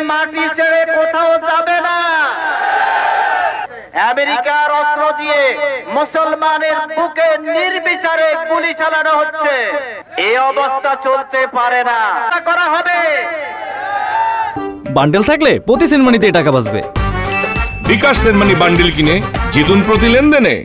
মাটি ছেড়ে কোথাও যাবে না। আমেরিকার অস্ত্র দিয়ে মুসলমানের বুকে নির্বিচারে গুলি চালানো হচ্ছে। এই অবস্থা চলতে পারে না, করা হবে। বান্ডেল থাকলে প্রতি সেনমানিতে টাকা বাঁচবে। বিকাশ সেনমানি বান্ডেল কিনে জিতুন প্রতি লেনদেনে।